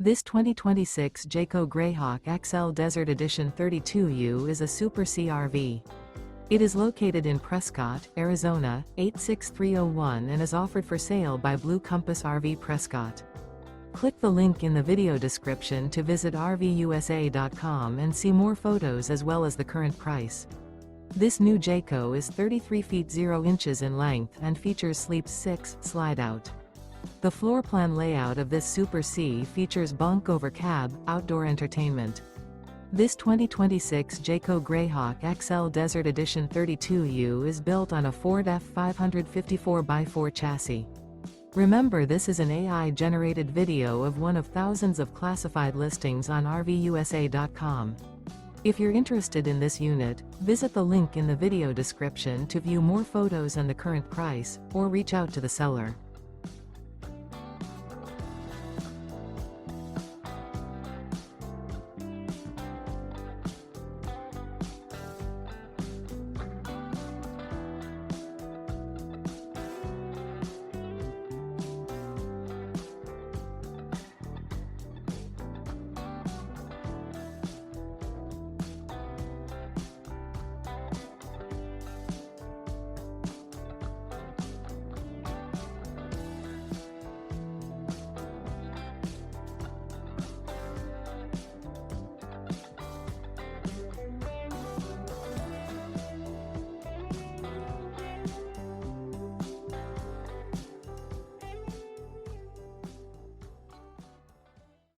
This 2026 Jayco Greyhawk XL Desert Edition 32U is a Super CRV. It is located in Prescott, Arizona, 86301 and is offered for sale by Blue Compass RV Prescott. Click the link in the video description to visit RVUSA.com and see more photos as well as the current price. This new Jayco is 33 feet 0 inches in length and features Sleep 6 Slideout. The floor plan layout of this Super C features Bunk Over Cab, outdoor entertainment. This 2026 Jayco Greyhawk XL Desert Edition 32U is built on a Ford F550 4x4 chassis. Remember, this is an AI-generated video of one of thousands of classified listings on RVUSA.com. If you're interested in this unit, visit the link in the video description to view more photos and the current price, or reach out to the seller.